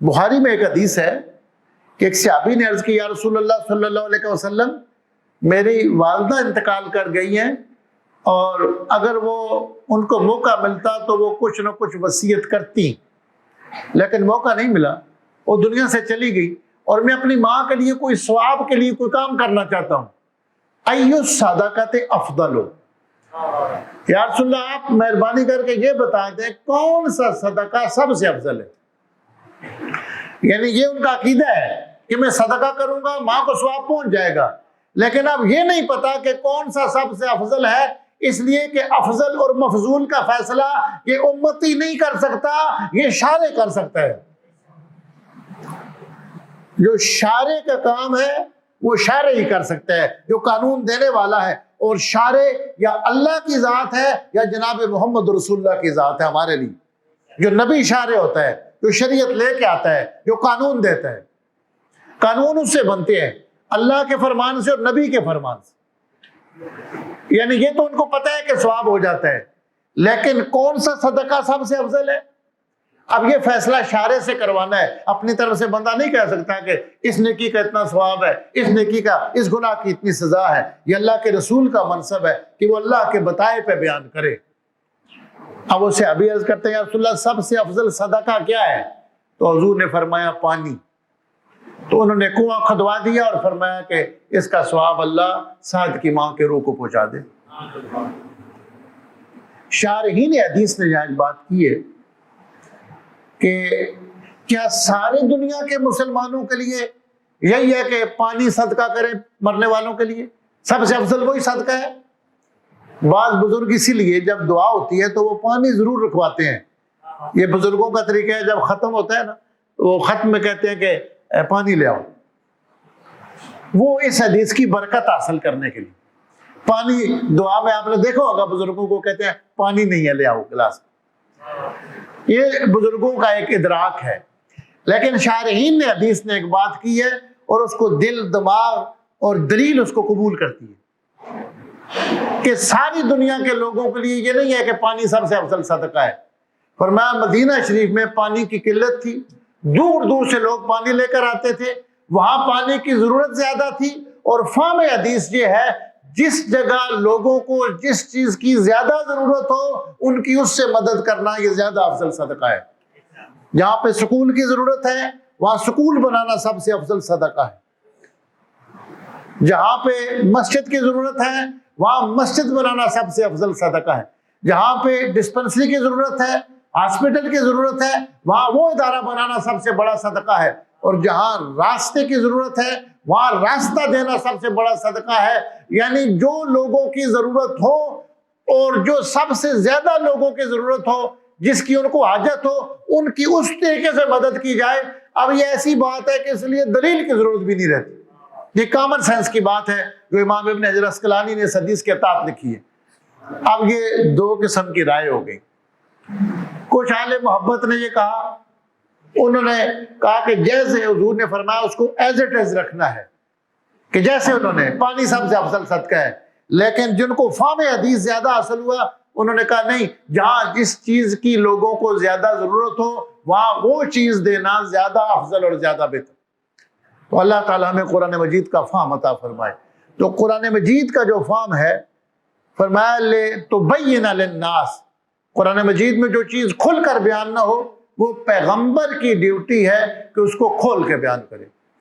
بخاری میں ایک حدیث ہے کہ ایک صحابی نے عرض کی یا رسول اللہ صلی اللہ علیہ وسلم میری والدہ انتقال کر گئی ہیں اور اگر وہ ان کو موقع ملتا تو وہ کچھ نہ کچھ وصیت کرتی، لیکن موقع نہیں ملا، وہ دنیا سے چلی گئی اور میں اپنی ماں کے لیے کوئی ثواب کے لیے کوئی کام کرنا چاہتا ہوں، ایُّ الصدقۃ افضل، یا رسول اللہ آپ مہربانی کر کے یہ بتا دیں کون سا صدقہ سب سے افضل ہے۔ یعنی یہ ان کا عقیدہ ہے کہ میں صدقہ کروں گا ماں کو ثواب پہنچ جائے گا، لیکن اب یہ نہیں پتا کہ کون سا سب سے افضل ہے، اس لیے کہ افضل اور مفضول کا فیصلہ یہ امتی نہیں کر سکتا، یہ شارع کر سکتا ہے۔ جو شارع کا کام ہے وہ شارع ہی کر سکتا ہے، جو قانون دینے والا ہے، اور شارع یا اللہ کی ذات ہے یا جناب محمد رسول اللہ کی ذات ہے ہمارے لیے۔ جو نبی شارع ہوتا ہے، جو شریعت لے کے آتا ہے، جو قانون دیتا ہے، قانون اس سے بنتے ہیں اللہ کے فرمان سے اور نبی کے فرمان سے۔ یعنی یہ تو ان کو پتہ ہے کہ ثواب ہو جاتا ہے، لیکن کون سا صدقہ سب سے افضل ہے، اب یہ فیصلہ شارع سے کروانا ہے۔ اپنی طرف سے بندہ نہیں کہہ سکتا کہ اس نیکی کا اتنا ثواب ہے، اس نیکی کا، اس گناہ کی اتنی سزا ہے۔ یہ اللہ کے رسول کا منصب ہے کہ وہ اللہ کے بتائے پہ بیان کرے۔ اب اسے ابھی عرض کرتے ہیں یا رسول اللہ سب سے افضل صدقہ کیا ہے؟ تو حضور نے فرمایا پانی۔ تو انہوں نے کنواں کھدوا دیا اور فرمایا کہ اس کا ثواب اللہ سعد کی ماں کے روح کو پہنچا دے۔ شارحین حدیث نے یہاں ایک بات کی ہے کہ کیا سارے دنیا کے مسلمانوں کے لیے یہی ہے کہ پانی صدقہ کریں مرنے والوں کے لیے؟ سب سے افضل وہی صدقہ ہے؟ بعض بزرگ اسی لیے جب دعا ہوتی ہے تو وہ پانی ضرور رکھواتے ہیں۔ یہ بزرگوں کا طریقہ ہے، جب ختم ہوتا ہے نا وہ ختم میں کہتے ہیں کہ پانی لے آؤ، وہ اس حدیث کی برکت حاصل کرنے کے لیے۔ پانی دعا میں آپ نے دیکھا ہوگا بزرگوں کو کہتے ہیں پانی نہیں ہے لے آؤ گلاس، یہ بزرگوں کا ایک ادراک ہے۔ لیکن شارحین نے حدیث نے ایک بات کی ہے اور اس کو دل، دماغ اور دلیل اس کو قبول کرتی ہے کہ ساری دنیا کے لوگوں کے لیے یہ نہیں ہے کہ پانی سب سے افضل صدقہ ہے۔ فرمایا مدینہ شریف میں پانی کی قلت تھی، دور دور سے لوگ پانی لے کر آتے تھے، وہاں پانی کی ضرورت زیادہ تھی، اور فہم حدیث یہ ہے جس جگہ لوگوں کو جس چیز کی زیادہ ضرورت ہو ان کی اس سے مدد کرنا یہ زیادہ افضل صدقہ ہے۔ جہاں پہ سکول کی ضرورت ہے وہاں سکول بنانا سب سے افضل صدقہ ہے۔ جہاں پہ مسجد کی ضرورت ہے وہاں مسجد بنانا سب سے افضل صدقہ ہے۔ جہاں پہ ڈسپنسری کی ضرورت ہے، ہاسپٹل کی ضرورت ہے، وہاں وہ ادارہ بنانا سب سے بڑا صدقہ ہے۔ اور جہاں راستے کی ضرورت ہے وہاں راستہ دینا سب سے بڑا صدقہ ہے۔ یعنی جو لوگوں کی ضرورت ہو اور جو سب سے زیادہ لوگوں کی ضرورت ہو، جس کی ان کو حاجت ہو، ان کی اس طریقے سے مدد کی جائے۔ اب یہ ایسی بات ہے کہ اس لیے دلیل کی ضرورت بھی نہیں رہتی، یہ کامن سینس کی بات ہے جو امام ابن حجر عسقلانی نے اس حدیث کے تحت لکھی ہے۔ اب یہ دو قسم کی رائے ہو گئی۔ کچھ اہل محبت نے یہ کہا، انہوں نے کہا کہ جیسے حضور نے فرمایا اس کو ایز اٹ از رکھنا ہے، کہ جیسے انہوں نے پانی سب سے افضل صدقہ ہے۔ لیکن جن کو فہم حدیث زیادہ حاصل ہوا انہوں نے کہا نہیں، جہاں جس چیز کی لوگوں کو زیادہ ضرورت ہو وہاں وہ چیز دینا زیادہ افضل اور زیادہ بہتر۔ تو اللہ تعالیٰ ہمیں قرآن مجید کا فہم عطا فرمائے۔ تو قرآن مجید کا جو فہم ہے، فرمایا لِتُبَيِّنَ لِلنَّاسِ، قرآن مجید میں جو چیز کھل کر بیان نہ ہو وہ پیغمبر کی ڈیوٹی ہے کہ اس کو کھول کے بیان کرے۔